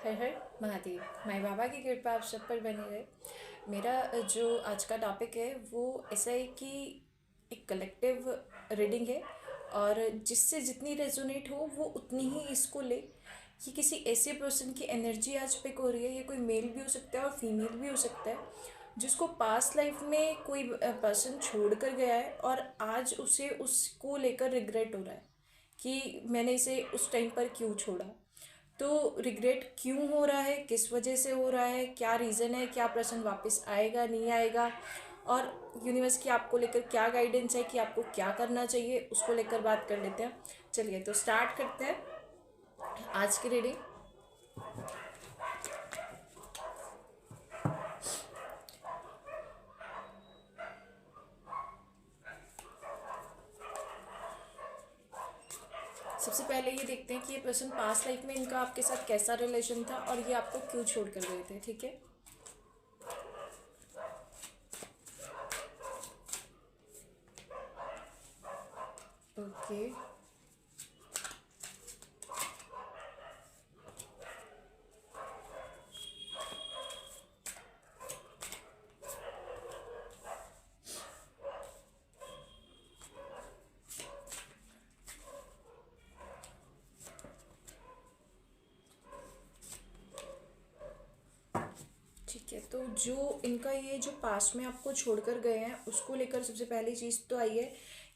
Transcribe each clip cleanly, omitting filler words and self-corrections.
हर हर महादेव। माई बाबा की कृपा आप सब पर बनी रहे। मेरा जो आज का टॉपिक है वो ऐसा है कि एक कलेक्टिव रीडिंग है और जिससे जितनी रेजोनेट हो वो उतनी ही इसको ले। कि किसी ऐसे पर्सन की एनर्जी आज पिक हो रही है, ये कोई मेल भी हो सकता है और फीमेल भी हो सकता है, जिसको पास्ट लाइफ में कोई पर्सन छोड़ कर गया है और आज उसे उसको लेकर रिग्रेट हो रहा है कि मैंने इसे उस टाइम पर क्यों छोड़ा। तो रिग्रेट क्यों हो रहा है, किस वजह से हो रहा है, क्या रीज़न है, क्या प्रश्न वापस आएगा नहीं आएगा, और यूनिवर्स की आपको लेकर क्या गाइडेंस है कि आपको क्या करना चाहिए, उसको लेकर बात कर लेते हैं। चलिए तो स्टार्ट करते हैं आज की रीडिंग। सबसे पहले ये देखते हैं कि ये पर्सन पास्ट लाइफ में इनका आपके साथ कैसा रिलेशन था और ये आपको क्यों छोड़ कर गए थे। ठीक है, ओके। ठीक है, तो जो इनका ये जो पास्ट में आपको छोड़कर गए हैं उसको लेकर सबसे पहली चीज़ तो आई है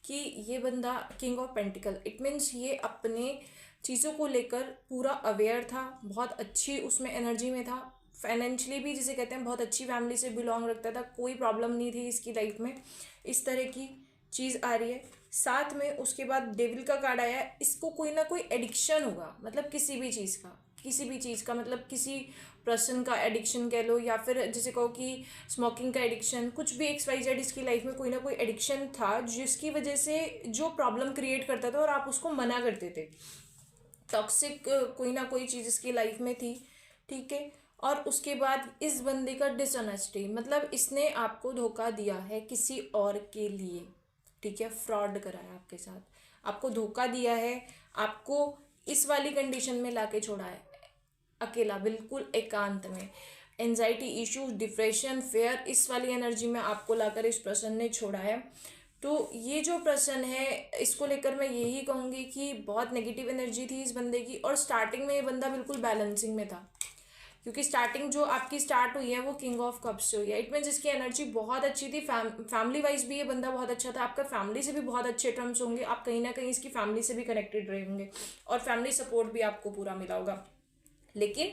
कि ये बंदा king of pentacle, it means ये अपने चीज़ों को लेकर पूरा अवेयर था, बहुत अच्छी उसमें एनर्जी में था, फाइनेंशियली भी जिसे कहते हैं बहुत अच्छी फैमिली से बिलोंग रखता था, कोई प्रॉब्लम नहीं थी इसकी लाइफ में। इस तरह की चीज़ आ रही है। साथ में उसके बाद डेविल का कार्ड आया है, इसको कोई ना कोई एडिक्शन होगा, मतलब किसी भी चीज़ का, किसी भी चीज़ का, मतलब किसी पर्सन का एडिक्शन कह लो या फिर जैसे कहो कि स्मोकिंग का एडिक्शन, कुछ भी एक्स वाई जेड इसकी लाइफ में कोई ना कोई एडिक्शन था जिसकी वजह से जो प्रॉब्लम क्रिएट करता था और आप उसको मना करते थे। टॉक्सिक कोई ना कोई चीज़ इसकी लाइफ में थी। ठीक है, और उसके बाद इस बंदे का डिसऑनेस्टी, मतलब इसने आपको धोखा दिया है किसी और के लिए। ठीक है, फ्रॉड करा है आपके साथ, आपको धोखा दिया है, आपको इस वाली कंडीशन में लाके छोड़ा है, अकेला बिल्कुल एकांत में, एंजाइटी इश्यूज, डिप्रेशन, फेयर, इस वाली एनर्जी में आपको लाकर इस पर्सन ने छोड़ा है। तो ये जो पर्सन है इसको लेकर मैं यही कहूँगी कि बहुत नेगेटिव एनर्जी थी इस बंदे की, और स्टार्टिंग में ये बंदा बिल्कुल बैलेंसिंग में था, क्योंकि स्टार्टिंग जो आपकी स्टार्ट हुई है वो किंग ऑफ कप्स से हुई है। इट मीन्स इसकी एनर्जी बहुत अच्छी थी, फैमिली वाइज भी ये बंदा बहुत अच्छा था, आपका फैमिली से भी बहुत अच्छे टर्म्स होंगे, आप कहीं ना कहीं इसकी फैमिली से भी कनेक्टेड रहे होंगे और फैमिली सपोर्ट भी आपको पूरा मिला होगा। लेकिन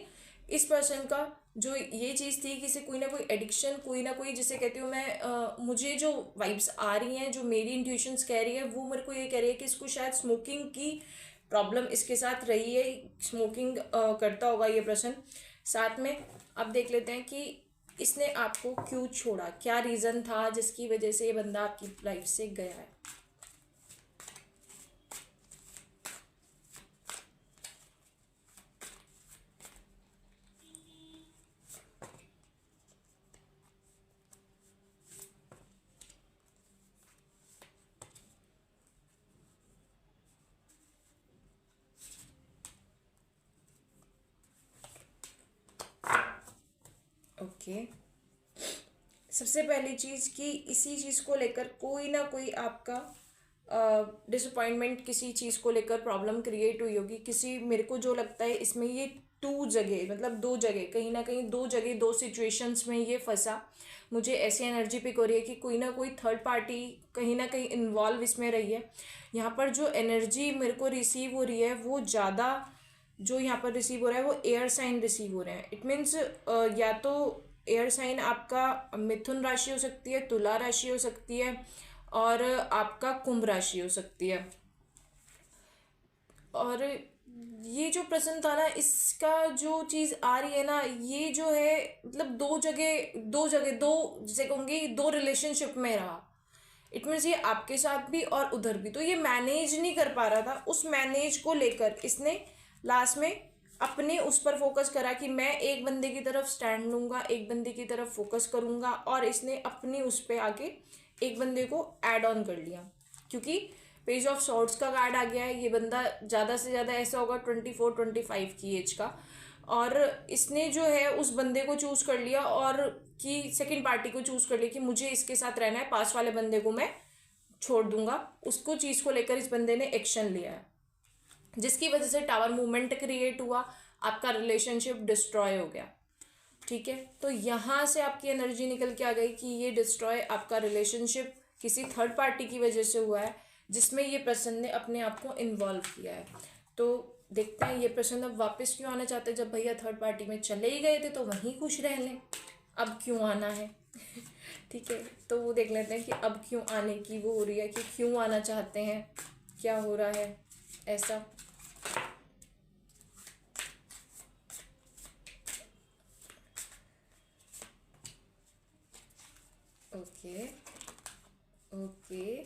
इस पर्सन का जो ये चीज़ थी कि इसे कोई ना कोई एडिक्शन, कोई ना कोई, जिसे कहती हूँ मैं, मुझे जो वाइब्स आ रही हैं, जो मेरी इंट्यूशंस कह रही है वो मेरे को ये कह रही है कि इसको शायद स्मोकिंग की प्रॉब्लम इसके साथ रही है, स्मोकिंग करता होगा ये पर्सन। साथ में अब देख लेते हैं कि इसने आपको क्यों छोड़ा, क्या रीज़न था जिसकी वजह से ये बंदा आपकी लाइफ से गया है। ओके, सबसे पहली चीज़ कि इसी चीज़ को लेकर कोई ना कोई आपका डिसअपॉइंटमेंट, किसी चीज़ को लेकर प्रॉब्लम क्रिएट हुई होगी किसी, मेरे को जो लगता है इसमें ये टू जगह, मतलब दो जगह, कहीं ना कहीं दो जगह, दो सिचुएशंस में ये फंसा। मुझे ऐसी एनर्जी पिक हो रही है कि कोई ना कोई थर्ड पार्टी कहीं ना कहीं इन्वॉल्व इसमें रही है। यहाँ पर जो एनर्जी मेरे को रिसीव हो रही है वो ज़्यादा, जो यहाँ पर रिसीव हो रहा है वो एयर साइन रिसीव हो रहे हैं। इट मीन्स या तो एयर साइन आपका मिथुन राशि हो सकती है, तुला राशि हो सकती है, और आपका कुंभ राशि हो सकती है। और ये जो प्रश्न था ना, इसका जो चीज़ आ रही है ना, ये जो है मतलब दो जैसे कहूँगी दो रिलेशनशिप में रहा। इट मीन्स ये आपके साथ भी और उधर भी, तो ये मैनेज नहीं कर पा रहा था, उस मैनेज को लेकर इसने लास्ट में अपने उस पर फोकस करा कि मैं एक बंदे की तरफ स्टैंड लूंगा, एक बंदे की तरफ फोकस करूंगा, और इसने अपनी उस पर आके एक बंदे को ऐड ऑन कर लिया। क्योंकि पेज ऑफ सॉर्ड्स का कार्ड आ गया है, ये बंदा ज़्यादा से ज़्यादा ऐसा होगा 24-25 की एज का, और इसने जो है उस बंदे को चूज कर लिया और कि सेकंड पार्टी को चूज कर लिया कि मुझे इसके साथ रहना है, पास वाले बंदे को मैं छोड़ दूंगा। उसको चीज को लेकर इस बंदे ने एक्शन लिया है, जिसकी वजह से टावर मूवमेंट क्रिएट हुआ, आपका रिलेशनशिप डिस्ट्रॉय हो गया। ठीक है, तो यहाँ से आपकी एनर्जी निकल के आ गई कि ये डिस्ट्रॉय आपका रिलेशनशिप किसी थर्ड पार्टी की वजह से हुआ है, जिसमें ये पर्सन ने अपने आप को इन्वॉल्व किया है। तो देखते हैं ये पर्सन अब वापस क्यों आना चाहते हैं। जब भैया थर्ड पार्टी में चले ही गए थे तो वहीं खुश रह लें, अब क्यों आना है। ठीक है, तो वो देख लेते हैं कि अब क्यों आने की वो हो रही है, कि क्यों आना चाहते हैं, क्या हो रहा है ऐसा। Okay okay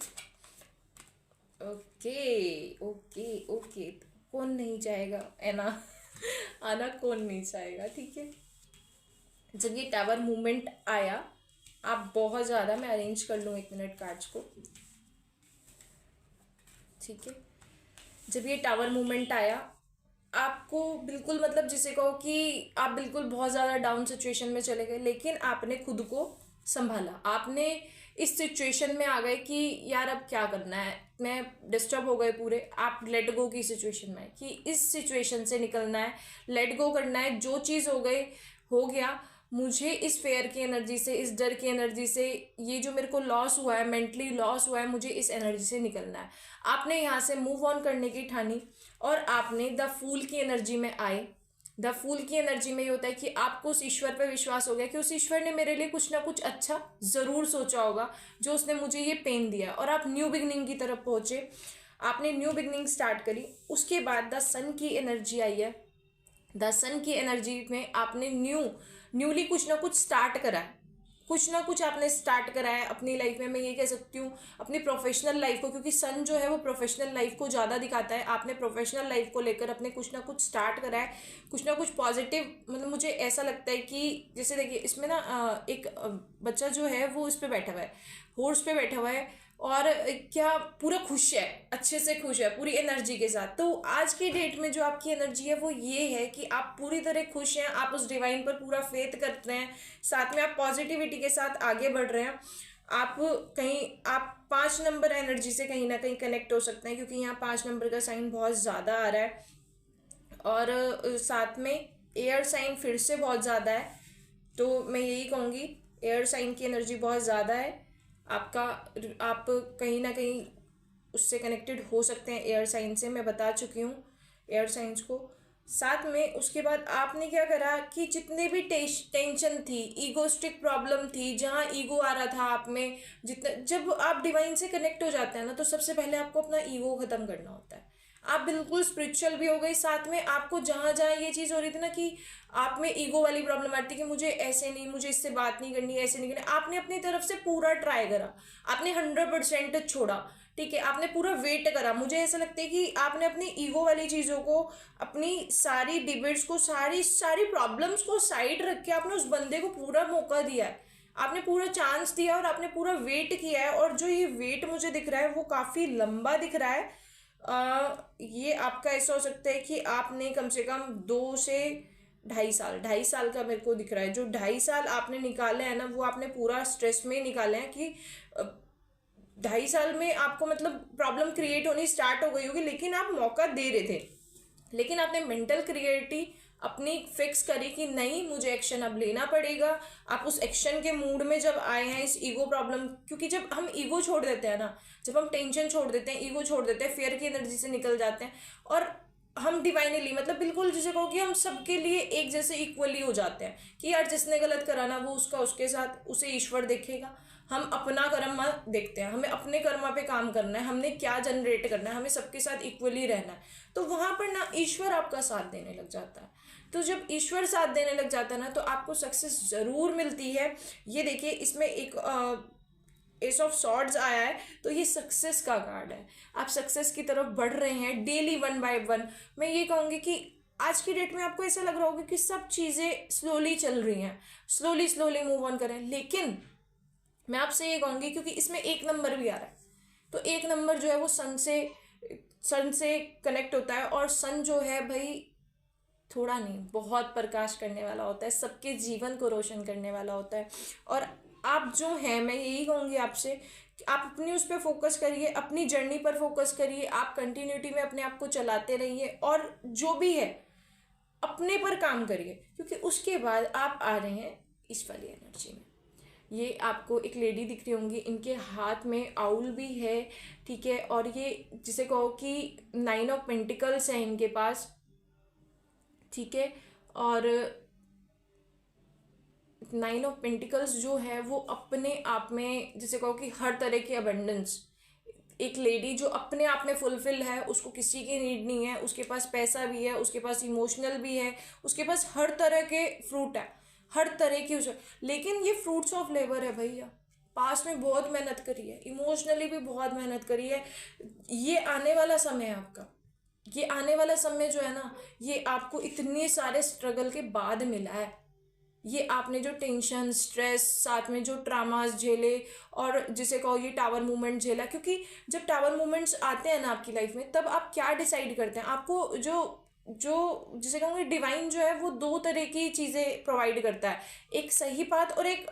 okay okay okay, कौन नहीं चाहेगा है ना। आना कौन नहीं चाहेगा। ठीक है, जब ये टावर मूवमेंट आया, आप बहुत ज़्यादा, मैं अरेंज कर लूँ 1 मिनट कार्ड्स को। ठीक है, जब ये टावर मूवमेंट आया, आपको बिल्कुल मतलब जिसे कहो कि आप बिल्कुल बहुत ज़्यादा डाउन सिचुएशन में चले गए, लेकिन आपने खुद को संभाला। आपने इस सिचुएशन में आ गए कि यार अब क्या करना है, मैं डिस्टर्ब हो गए पूरे। आप लेट गो की सिचुएशन में है कि इस सिचुएशन से निकलना है, लेट गो करना है, जो चीज़ हो गई हो गया। मुझे इस फेयर की एनर्जी से, इस डर की एनर्जी से, ये जो मेरे को लॉस हुआ है, मेंटली लॉस हुआ है, मुझे इस एनर्जी से निकलना है। आपने यहाँ से मूव ऑन करने की ठानी और आपने द फूल की एनर्जी में आए। द फूल की एनर्जी में ये होता है कि आपको उस ईश्वर पर विश्वास हो गया कि उस ईश्वर ने मेरे लिए कुछ ना कुछ अच्छा ज़रूर सोचा होगा, जो उसने मुझे ये पेन दिया, और आप न्यू बिगनिंग की तरफ पहुँचे। आपने न्यू बिगनिंग स्टार्ट करी। उसके बाद द सन की एनर्जी आई है। द सन की एनर्जी में आपने न्यूली कुछ ना कुछ स्टार्ट करा है, कुछ ना कुछ आपने स्टार्ट करा है अपनी लाइफ में। मैं ये कह सकती हूँ अपनी प्रोफेशनल लाइफ को, क्योंकि सन जो है वो प्रोफेशनल लाइफ को ज़्यादा दिखाता है। आपने प्रोफेशनल लाइफ को लेकर अपने कुछ ना कुछ स्टार्ट करा है, कुछ ना कुछ पॉजिटिव। मतलब मुझे ऐसा लगता है कि जैसे देखिए इसमें ना एक बच्चा जो है वो इस पे बैठा हुआ है, हॉर्स पे बैठा हुआ है, और क्या पूरा खुश है, अच्छे से खुश है पूरी एनर्जी के साथ। तो आज की डेट में जो आपकी एनर्जी है वो ये है कि आप पूरी तरह खुश हैं, आप उस डिवाइन पर पूरा फेथ करते हैं, साथ में आप पॉजिटिविटी के साथ आगे बढ़ रहे हैं। आप 5 नंबर एनर्जी से कहीं ना कहीं कनेक्ट हो सकते हैं, क्योंकि यहाँ 5 नंबर का साइन बहुत ज़्यादा आ रहा है, और साथ में एयर साइन फिर से बहुत ज़्यादा है। तो मैं यही कहूँगी, एयर साइन की एनर्जी बहुत ज़्यादा है आपका। आप कहीं ना कहीं उससे कनेक्टेड हो सकते हैं एयर साइन से, मैं बता चुकी हूँ एयर साइंस को। साथ में उसके बाद आपने क्या करा कि जितने भी टेंशन थी, ईगोस्टिक प्रॉब्लम थी, जहाँ ईगो आ रहा था आप में, जितना जब आप डिवाइन से कनेक्ट हो जाते हैं ना, तो सबसे पहले आपको अपना ईगो ख़त्म करना होता है। आप बिल्कुल स्पिरिचुअल भी हो गई। साथ में आपको जहाँ जहाँ ये चीज़ हो रही थी ना कि आप में ईगो वाली प्रॉब्लम आती कि मुझे ऐसे नहीं, मुझे इससे बात नहीं करनी, ऐसे नहीं करनी, आपने अपनी तरफ से पूरा ट्राई करा, आपने 100% छोड़ा। ठीक है, आपने पूरा वेट करा। मुझे ऐसा लगता है कि आपने अपनी ईगो वाली चीज़ों को, अपनी सारी डिबेट्स को, सारी सारी प्रॉब्लम्स को साइड रख के आपने उस बंदे को पूरा मौका दिया है, आपने पूरा चांस दिया, और आपने पूरा वेट किया है। और जो ये वेट मुझे दिख रहा है वो काफ़ी लंबा दिख रहा है। ये आपका ऐसा हो सकता है कि आपने कम से कम 2 से 2.5 साल, 2.5 साल का मेरे को दिख रहा है। जो 2.5 साल आपने निकाले हैं ना, वो आपने पूरा स्ट्रेस में निकाले हैं कि 2.5 साल में आपको मतलब प्रॉब्लम क्रिएट होनी स्टार्ट हो गई होगी, लेकिन आप मौका दे रहे थे। लेकिन आपने मेंटल क्लियरिटी अपनी फिक्स करी कि नहीं, मुझे एक्शन अब लेना पड़ेगा। आप उस एक्शन के मूड में जब आए हैं इस ईगो प्रॉब्लम, क्योंकि जब हम ईगो छोड़ देते हैं ना, जब हम टेंशन छोड़ देते हैं, ईगो छोड़ देते हैं, फेयर की एनर्जी से निकल जाते हैं, और हम डिवाइनली मतलब बिल्कुल जिसे कहो कि हम सबके लिए एक जैसे इक्वली हो जाते हैं कि यार जिसने गलत करा ना, वो उसका उसके साथ, उसे ईश्वर देखेगा। हम अपना कर्म देखते हैं, हमें अपने कर्मा पे काम करना है, हमने क्या जनरेट करना है, हमें सबके साथ इक्वली रहना है। तो वहाँ पर ना ईश्वर आपका साथ देने लग जाता है। तो जब ईश्वर साथ देने लग जाता है ना, तो आपको सक्सेस ज़रूर मिलती है। ये देखिए इसमें एक एस ऑफ सॉर्ड्स आया है, तो ये सक्सेस का कार्ड है। आप सक्सेस की तरफ बढ़ रहे हैं डेली 1 बाय 1। मैं ये कहूँगी कि आज की डेट में आपको ऐसा लग रहा होगा कि सब चीज़ें स्लोली चल रही हैं, स्लोली स्लोली मूव ऑन करें। लेकिन मैं आपसे ये कहूँगी, क्योंकि इसमें 1 नंबर भी आ रहा है, तो 1 नंबर जो है वो सन से कनेक्ट होता है, और सन जो है भाई थोड़ा नहीं, बहुत प्रकाश करने वाला होता है, सबके जीवन को रोशन करने वाला होता है। और आप जो हैं, मैं यही कहूँगी आपसे कि आप अपनी उस पर फोकस करिए, अपनी जर्नी पर फोकस करिए, आप कंटिन्यूटी में अपने आप को चलाते रहिए, और जो भी है अपने पर काम करिए, क्योंकि उसके बाद आप आ रहे हैं इस वाली एनर्जी में। ये आपको एक लेडी दिख रही होंगी, इनके हाथ में आउल भी है, ठीक है, और ये जिसे कहो कि 9 ऑफ पेंटिकल्स है इनके पास, ठीक है। और 9 ऑफ पेंटिकल्स जो है वो अपने आप में जिसे कहो कि हर तरह की अबंडेंस, एक लेडी जो अपने आप में फुलफिल है, उसको किसी की नीड नहीं है, उसके पास पैसा भी है, उसके पास इमोशनल भी है, उसके पास हर तरह के फ्रूट है, हर तरह की उसे, लेकिन ये फ्रूट्स ऑफ लेबर है भैया। पास में बहुत मेहनत करी है, इमोशनली भी बहुत मेहनत करी है। ये आने वाला समय है आपका, ये आने वाला समय जो है ना, ये आपको इतने सारे स्ट्रगल के बाद मिला है। ये आपने जो टेंशन, स्ट्रेस, साथ में जो ट्रामास झेले, और जिसे कहो ये टावर मूवमेंट झेला, क्योंकि जब टावर मूवमेंट्स आते हैं ना आपकी लाइफ में, तब आप क्या डिसाइड करते हैं, आपको जो जो जिसे कहूँगे डिवाइन जो है वो दो तरह की चीज़ें प्रोवाइड करता है, एक सही पाथ और एक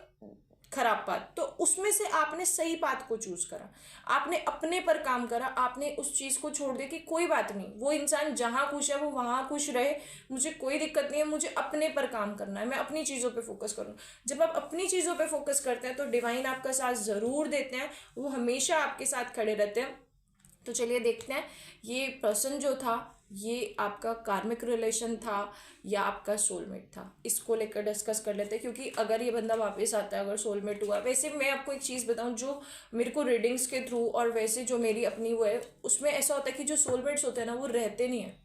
खराब बात। तो उसमें से आपने सही बात को चूज करा, आपने अपने पर काम करा, आपने उस चीज को छोड़ दिया कि कोई बात नहीं, वो इंसान जहां खुश है वो वहां खुश रहे, मुझे कोई दिक्कत नहीं है, मुझे अपने पर काम करना है, मैं अपनी चीजों पे फोकस करूँ। जब आप अपनी चीजों पे फोकस करते हैं तो डिवाइन आपका साथ जरूर देते हैं, वो हमेशा आपके साथ खड़े रहते हैं। तो चलिए देखते हैं ये पर्सन जो था, ये आपका कार्मिक रिलेशन था या आपका सोलमेट था, इसको लेकर डिस्कस कर लेते हैं। क्योंकि अगर ये बंदा वापस आता है, अगर सोलमेट हुआ, वैसे मैं आपको एक चीज़ बताऊं, जो मेरे को रीडिंग्स के थ्रू और वैसे जो मेरी अपनी वो है, उसमें ऐसा होता है कि जो सोलमेट्स होते हैं ना, वो रहते नहीं है,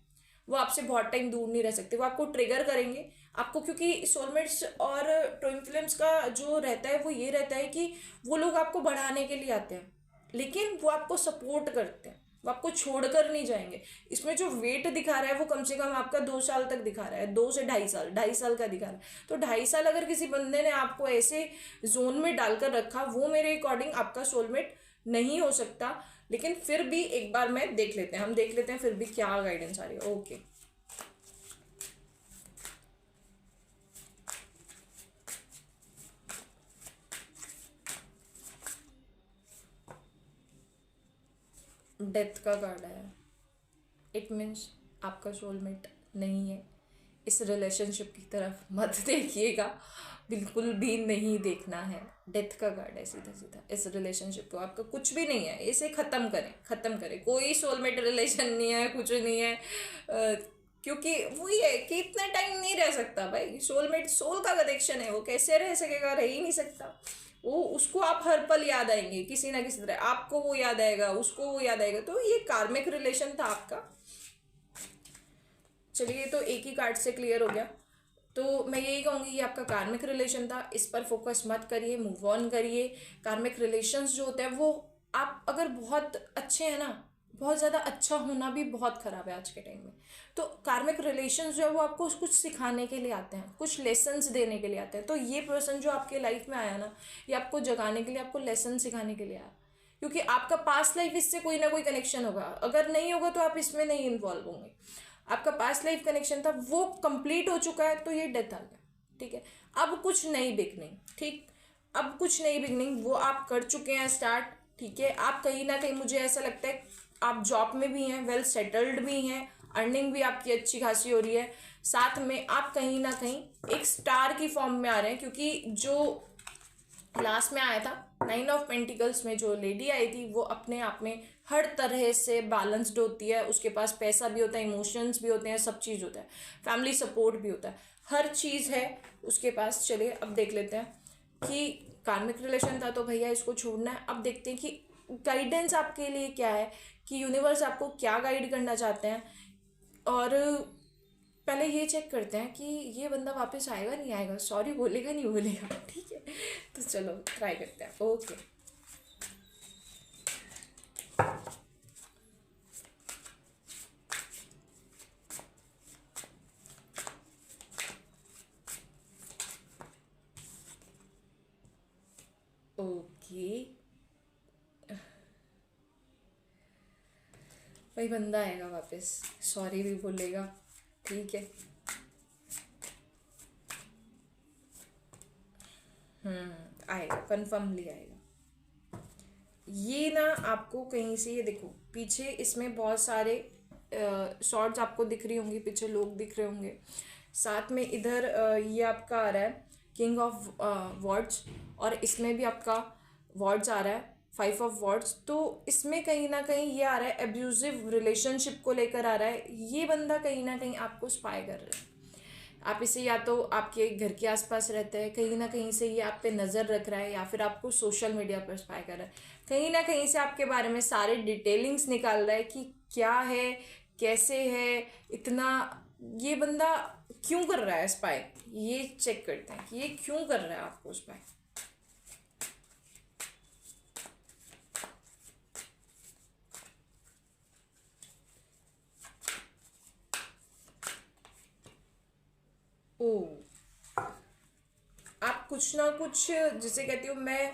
वो आपसे बहुत टाइम दूर नहीं रह सकते, वो आपको ट्रिगर करेंगे आपको। क्योंकि सोलमेट्स और ट्विन फ्लेम्स का जो रहता है वो ये रहता है कि वो लोग आपको बढ़ाने के लिए आते हैं, लेकिन वो आपको सपोर्ट करते हैं, वो आपको छोड़कर नहीं जाएंगे। इसमें जो वेट दिखा रहा है वो कम से कम आपका 2 साल तक दिखा रहा है, 2 से 2.5 साल, 2.5 साल का दिखा रहा है। तो 2.5 साल अगर किसी बंदे ने आपको ऐसे जोन में डालकर रखा, वो मेरे अकॉर्डिंग आपका सोलमेट नहीं हो सकता। लेकिन फिर भी एक बार मैं देख लेते हैं, हम देख लेते हैं फिर भी क्या गाइडेंस आ रही है। ओके, डेथ का कार्ड है, इट मीन्स आपका सोलमेट नहीं है। इस रिलेशनशिप की तरफ मत देखिएगा, बिल्कुल भी नहीं देखना है। डेथ का कार्ड है सीधा सीधा, इस रिलेशनशिप को आपका कुछ भी नहीं है, इसे ख़त्म करें, ख़त्म करें। कोई सोलमेट रिलेशन नहीं है, कुछ नहीं है। क्योंकि वही है कि इतना टाइम नहीं रह सकता भाई, सोलमेट सोल का कनेक्शन है, वो कैसे रह सकेगा, रह ही नहीं सकता। वो उसको आप हर पल याद आएंगे किसी ना किसी तरह, आपको वो याद आएगा, उसको वो याद आएगा। तो ये कार्मिक रिलेशन था आपका। चलिए, तो एक ही कार्ड से क्लियर हो गया। तो मैं यही कहूँगी ये आपका कार्मिक रिलेशन था, इस पर फोकस मत करिए, मूव ऑन करिए। कार्मिक रिलेशंस जो होते हैं वो, आप अगर बहुत अच्छे हैं ना, बहुत ज़्यादा अच्छा होना भी बहुत ख़राब है आज के टाइम में। तो कार्मिक रिलेशंस जो है वो आपको कुछ सिखाने के लिए आते हैं, कुछ लेसन्स देने के लिए आते हैं। तो ये पर्सन जो आपके लाइफ में आया ना, ये आपको जगाने के लिए, आपको लेसन सिखाने के लिए आया। क्योंकि आपका पास्ट लाइफ इससे कोई ना कोई कनेक्शन होगा, अगर नहीं होगा तो आप इसमें नहीं इन्वॉल्व होंगे। आपका पास्ट लाइफ कनेक्शन था, वो कंप्लीट हो चुका है, तो ये डेथ आ गया, ठीक है। अब कुछ नई बिगनिंग, ठीक, अब कुछ नई बिगनिंग वो आप कर चुके हैं स्टार्ट, ठीक है। आप कहीं ना कहीं, मुझे ऐसा लगता है, आप जॉब में भी हैं, वेल सेटल्ड भी हैं, अर्निंग भी आपकी अच्छी खासी हो रही है, साथ में आप कहीं ना कहीं एक स्टार की फॉर्म में आ रहे हैं। क्योंकि जो लास्ट में आया था 9 ऑफ पेंटिकल्स में, जो लेडी आई थी, वो अपने आप में हर तरह से बैलेंस्ड होती है, उसके पास पैसा भी होता है, इमोशंस भी होते हैं, सब चीज़ होता है, फैमिली सपोर्ट भी होता है, हर चीज़ है उसके पास। चलिए अब देख लेते हैं कि कार्मिक रिलेशन था तो भैया इसको छोड़ना है। अब देखते हैं कि गाइडेंस आपके लिए क्या है, कि यूनिवर्स आपको क्या गाइड करना चाहते हैं। और पहले ये चेक करते हैं कि ये बंदा वापस आएगा नहीं आएगा, सॉरी बोलेगा नहीं बोलेगा, ठीक है। तो चलो ट्राई करते हैं। ओके, ओके भाई, बंदा आएगा वापस, सॉरी भी बोलेगा, ठीक है। आएगा, कन्फर्मली आएगा। ये ना आपको कहीं से, ये देखो पीछे इसमें बहुत सारे शॉर्ट्स आपको दिख रही होंगी, पीछे लोग दिख रहे होंगे, साथ में इधर ये आपका आ रहा है किंग ऑफ वॉर्ड्स, और इसमें भी आपका वॉर्ड्स आ रहा है, 5 ऑफ वॉर्ड्स। तो इसमें कहीं ना कहीं ये आ रहा है एब्यूजिव रिलेशनशिप को लेकर आ रहा है। ये बंदा कहीं ना कहीं आपको स्पाई कर रहा है। आप इसे या तो आपके घर के आसपास रहते हैं, कहीं ना कहीं से ये आप पे नज़र रख रहा है, या फिर आपको सोशल मीडिया पर स्पाई कर रहा है, कहीं ना कहीं से आपके बारे में सारे डिटेलिंग्स निकाल रहा है कि क्या है, कैसे है, इतना ये बंदा क्यों कर रहा है स्पाई। ये चेक करते हैं कि ये क्यों कर रहा है आपको स्पाई। ओ, आप कुछ ना कुछ, जिसे कहती हूँ मैं,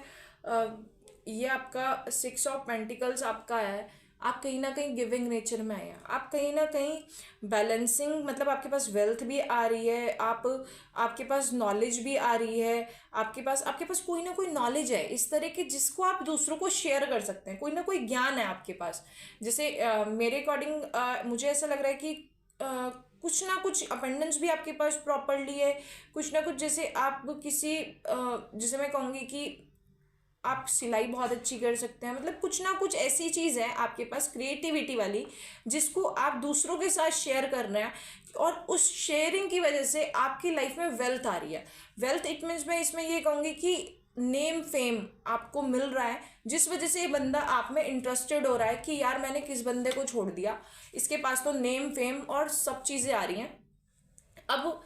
ये आपका 6 ऑफ पेंटिकल्स आपका है। आप कहीं ना कहीं गिविंग नेचर में आए हैं, आप कहीं ना कहीं बैलेंसिंग, मतलब आपके पास वेल्थ भी आ रही है, आपके पास नॉलेज भी आ रही है, आपके पास कोई ना कोई नॉलेज है इस तरह की जिसको आप दूसरों को शेयर कर सकते हैं, कोई ना कोई ज्ञान है आपके पास। जैसे मेरे अकॉर्डिंग मुझे ऐसा लग रहा है कि कुछ ना कुछ अपेंडेंस भी आपके पास प्रॉपरली है, कुछ ना कुछ, जैसे आप किसी जैसे मैं कहूँगी कि आप सिलाई बहुत अच्छी कर सकते हैं, मतलब कुछ ना कुछ ऐसी चीज़ है आपके पास क्रिएटिविटी वाली जिसको आप दूसरों के साथ शेयर कर रहे हैं, और उस शेयरिंग की वजह से आपकी लाइफ में वेल्थ आ रही है। वेल्थ इट मीन्स मैं इसमें ये कहूँगी कि नेम फेम आपको मिल रहा है, जिस वजह से ये बंदा आप में इंटरेस्टेड हो रहा है कि यार मैंने किस बंदे को छोड़ दिया, इसके पास तो नेम फेम और सब चीज़ें आ रही हैं। अब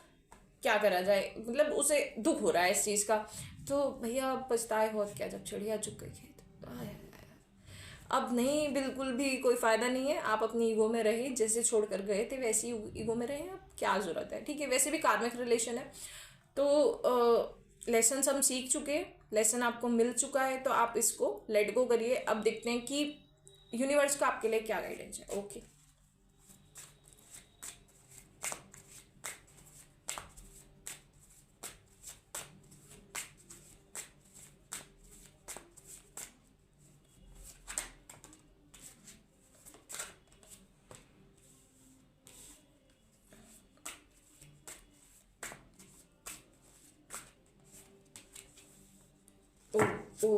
क्या करा जाए, मतलब उसे दुख हो रहा है इस चीज़ का। तो भैया पछताए बहुत क्या, जब चिड़िया चुग गई खेत। आय, आय, आय। अब नहीं, बिल्कुल भी कोई फ़ायदा नहीं है। आप अपनी ईगो में रहिए, जैसे छोड़ कर गए थे वैसी ईगो में रहिए। अब क्या ज़रूरत है, ठीक है। वैसे भी कार्मिक रिलेशन है, तो लेसन हम सीख चुके हैं, लेसन आपको मिल चुका है, तो आप इसको लेट गो करिए। अब देखते हैं कि यूनिवर्स का आपके लिए क्या गाइडेंस है। ओके, ओ ओ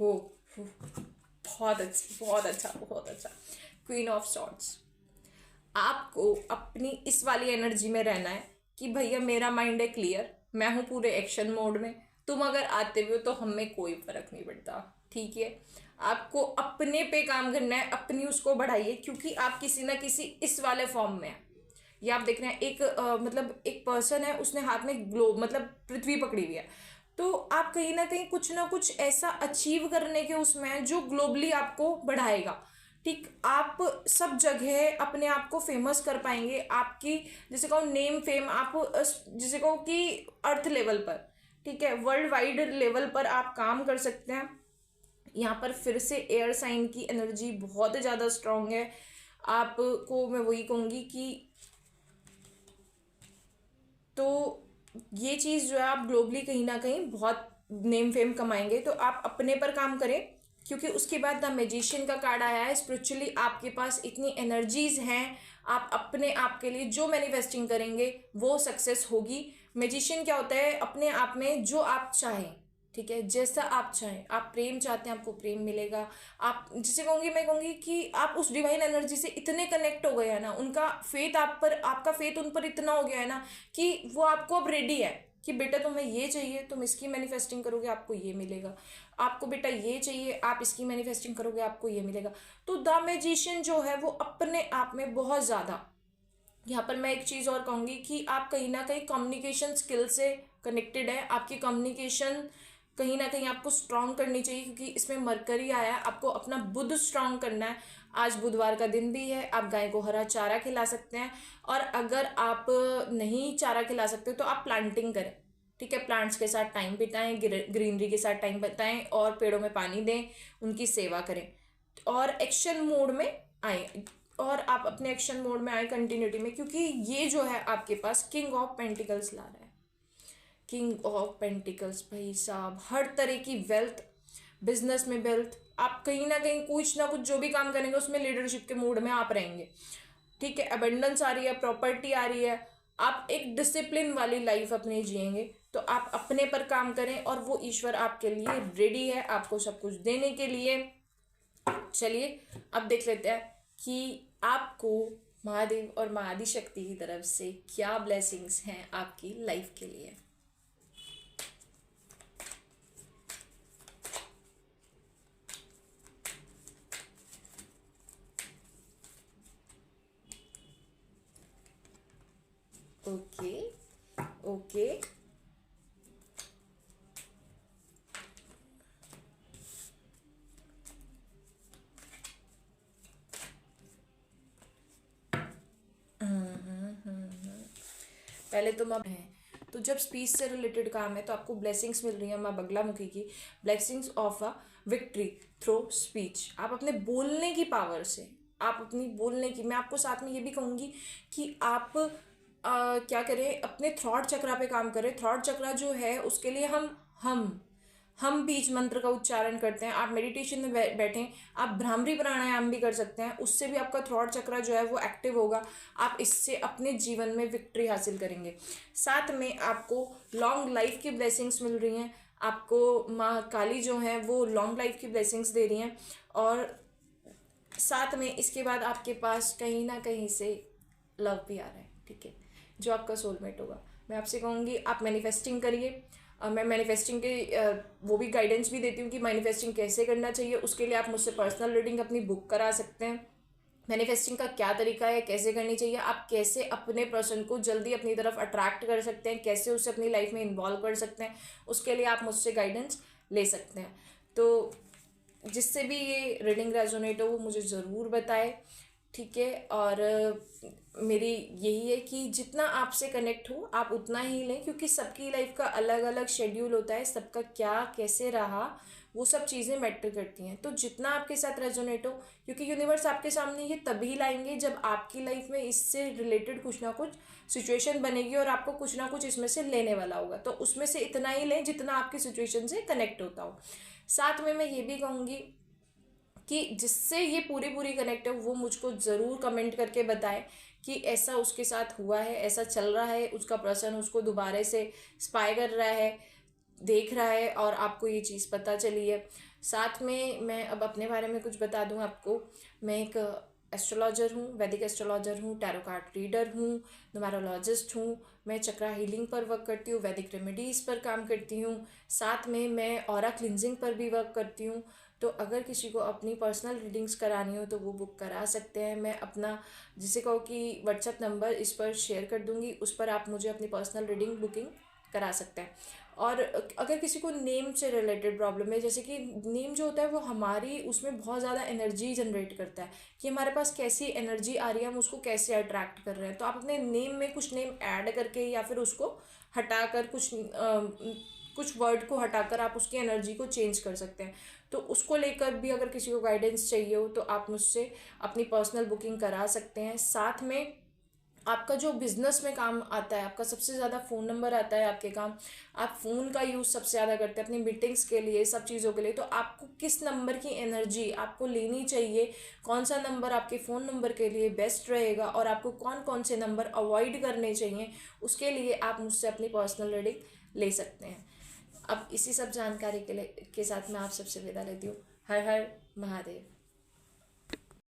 ओ हो, बहुत अच्छा, बहुत अच्छा, बहुत अच्छा। क्वीन ऑफ सॉर्ड्स, आपको अपनी इस वाली एनर्जी में रहना है कि भैया मेरा माइंड है क्लियर, मैं हूँ पूरे एक्शन मोड में, तुम अगर आते हुए हो तो हमें कोई फर्क नहीं पड़ता, ठीक है। आपको अपने पे काम करना है, अपनी उसको बढ़ाइए, क्योंकि आप किसी ना किसी इस वाले फॉर्म में हैं। ये आप देख रहे हैं, एक मतलब एक पर्सन है, उसने हाथ में ग्लोब मतलब पृथ्वी पकड़ी हुई है। तो आप कहीं ना कुछ ऐसा अचीव करने के उसमें है जो ग्लोबली आपको बढ़ाएगा, ठीक। आप सब जगह अपने आप को फेमस कर पाएंगे, आपकी जैसे कहो नेम फेम, आप जैसे कहो कि अर्थ लेवल पर, ठीक है, वर्ल्ड वाइड लेवल पर आप काम कर सकते हैं। यहाँ पर फिर से एयर साइन की एनर्जी बहुत ज़्यादा स्ट्रांग है। आपको मैं वही कहूँगी कि तो ये चीज़ जो है, आप ग्लोबली कहीं ना कहीं बहुत नेम फेम कमाएंगे, तो आप अपने पर काम करें। क्योंकि उसके बाद द मैजिशियन का कार्ड आया है, स्पिरिचुअली आपके पास इतनी एनर्जीज हैं, आप अपने आप के लिए जो मैनिफेस्टिंग करेंगे वो सक्सेस होगी। मैजिशियन क्या होता है, अपने आप में जो आप चाहें, ठीक है, जैसा आप चाहें, आप प्रेम चाहते हैं आपको प्रेम मिलेगा। आप जिसे कहूँगी, मैं कहूँगी कि आप उस डिवाइन एनर्जी से इतने कनेक्ट हो गए हैं ना, उनका फेथ आप पर, आपका फेथ उन पर इतना हो गया है ना कि वो आपको अब रेडी है कि बेटा तुम्हें ये चाहिए, तुम इसकी मैनिफेस्टिंग करोगे आपको ये मिलेगा, आपको बेटा ये चाहिए आप इसकी मैनिफेस्टिंग करोगे आपको ये मिलेगा। तो द मैजिशियन जो है वो अपने आप में बहुत ज़्यादा, यहाँ पर मैं एक चीज़ और कहूँगी कि आप कहीं ना कहीं कम्युनिकेशन स्किल से कनेक्टेड है। आपकी कम्युनिकेशन कहीं ना कहीं आपको स्ट्रांग करनी चाहिए, क्योंकि इसमें मरकरी आया है, आपको अपना बुद्ध स्ट्रांग करना है। आज बुधवार का दिन भी है, आप गाय को हरा चारा खिला सकते हैं, और अगर आप नहीं चारा खिला सकते तो आप प्लांटिंग करें, ठीक है। प्लांट्स के साथ टाइम बिताएं, ग्रीनरी के साथ टाइम बिताएं, और पेड़ों में पानी दें, उनकी सेवा करें, और एक्शन मोड में आए, और आप अपने एक्शन मोड में आए कंटिन्यूटी में, क्योंकि ये जो है आपके पास किंग ऑफ पेंटिकल्स ला रहा है। किंग ऑफ पेंटिकल्स, भाई साहब हर तरह की वेल्थ, बिजनेस में वेल्थ, आप कहीं ना कुछ जो भी काम करेंगे उसमें लीडरशिप के मूड में आप रहेंगे, ठीक है। अबंडेंस आ रही है, प्रॉपर्टी आ रही है, आप एक डिसिप्लिन वाली लाइफ अपनी जिएंगे। तो आप अपने पर काम करें और वो ईश्वर आपके लिए रेडी है आपको सब कुछ देने के लिए। चलिए अब देख लेते हैं कि आपको महादेव और महाआदि शक्ति की तरफ से क्या ब्लेसिंग्स हैं आपकी लाइफ के लिए। ओके ओके पहले तो माँ है, तो जब स्पीच से रिलेटेड काम है तो आपको ब्लेसिंग्स मिल रही है माँ बगलामुखी की, blessings of a victory through speech. आप अपने बोलने की पावर से, आप अपनी बोलने की, मैं आपको साथ में ये भी कहूँगी कि आप क्या करें, अपने थ्रॉट चक्रा पे काम करें। थ्रॉट चक्रा जो है उसके लिए हम बीज मंत्र का उच्चारण करते हैं। आप मेडिटेशन में बैठें, आप भ्रामरी प्राणायाम भी कर सकते हैं, उससे भी आपका थ्रॉट चक्रा जो है वो एक्टिव होगा। आप इससे अपने जीवन में विक्ट्री हासिल करेंगे। साथ में आपको लॉन्ग लाइफ की ब्लेसिंग्स मिल रही हैं, आपको माँ काली जो है वो लॉन्ग लाइफ की ब्लेसिंग्स दे रही हैं। और साथ में इसके बाद आपके पास कहीं ना कहीं से लव भी आ रहा है, ठीक है, जो आपका सोलमेट होगा। मैं आपसे कहूँगी आप मैनिफेस्टिंग करिए। मैं मैनिफेस्टिंग के वो भी गाइडेंस भी देती हूँ कि मैनिफेस्टिंग कैसे करना चाहिए। उसके लिए आप मुझसे पर्सनल रीडिंग अपनी बुक करा सकते हैं। मैनिफेस्टिंग का क्या तरीका है, कैसे करनी चाहिए, आप कैसे अपने पर्सन को जल्दी अपनी तरफ अट्रैक्ट कर सकते हैं, कैसे उसे अपनी लाइफ में इन्वॉल्व कर सकते हैं, उसके लिए आप मुझसे गाइडेंस ले सकते हैं। तो जिससे भी ये रीडिंग रेजोनेट हो वो मुझे ज़रूर बताए, ठीक है। और मेरी यही है कि जितना आपसे कनेक्ट हो आप उतना ही लें, क्योंकि सबकी लाइफ का अलग अलग शेड्यूल होता है, सबका क्या कैसे रहा वो सब चीज़ें मैटर करती हैं। तो जितना आपके साथ रेजोनेट हो, क्योंकि यूनिवर्स आपके सामने ये तभी लाएंगे जब आपकी लाइफ में इससे रिलेटेड कुछ ना कुछ सिचुएशन बनेगी और आपको कुछ ना कुछ इसमें से लेने वाला होगा। तो उसमें से इतना ही लें जितना आपकी सिचुएशन से कनेक्ट होता हो। साथ में मैं ये भी कहूँगी कि जिससे ये पूरी पूरी कनेक्ट है वो मुझको ज़रूर कमेंट करके बताए कि ऐसा उसके साथ हुआ है, ऐसा चल रहा है, उसका पर्सन उसको दोबारा से स्पाई कर रहा है, देख रहा है और आपको ये चीज़ पता चली है। साथ में मैं अब अपने बारे में कुछ बता दूं आपको। मैं एक एस्ट्रोलॉजर हूँ, वैदिक एस्ट्रोलॉजर हूँ, टैरो कार्ड रीडर हूँ, न्यूमरोलॉजिस्ट हूँ। मैं चक्रा हीलिंग पर वर्क करती हूँ, वैदिक रेमेडीज़ पर काम करती हूँ। साथ में मैं ऑरा क्लिनजिंग पर भी वर्क करती हूँ। तो अगर किसी को अपनी पर्सनल रीडिंग्स करानी हो तो वो बुक करा सकते हैं। मैं अपना जिसे कहो कि व्हाट्सएप नंबर इस पर शेयर कर दूँगी, उस पर आप मुझे अपनी पर्सनल रीडिंग बुकिंग करा सकते हैं। और अगर किसी को नेम से रिलेटेड प्रॉब्लम है, जैसे कि नेम जो होता है वो हमारी उसमें बहुत ज़्यादा एनर्जी जनरेट करता है कि हमारे पास कैसी एनर्जी आ रही है, हम उसको कैसे अट्रैक्ट कर रहे हैं। तो आप अपने नेम में कुछ नेम ऐड करके या फिर उसको हटाकर कुछ वर्ड को हटाकर आप उसकी एनर्जी को चेंज कर सकते हैं। तो उसको लेकर भी अगर किसी को गाइडेंस चाहिए हो तो आप मुझसे अपनी पर्सनल बुकिंग करा सकते हैं। साथ में आपका जो बिजनेस में काम आता है, आपका सबसे ज़्यादा फ़ोन नंबर आता है आपके काम, आप फ़ोन का यूज़ सबसे ज़्यादा करते हैं अपनी मीटिंग्स के लिए, सब चीज़ों के लिए। तो आपको किस नंबर की एनर्जी आपको लेनी चाहिए, कौन सा नंबर आपके फ़ोन नंबर के लिए बेस्ट रहेगा और आपको कौन कौन से नंबर अवॉइड करने चाहिए, उसके लिए आप मुझसे अपनी पर्सनल रीडिंग ले सकते हैं। अब इसी सब जानकारी के साथ मैं आप सबसे विदा लेती हूँ। हर हर महादेव।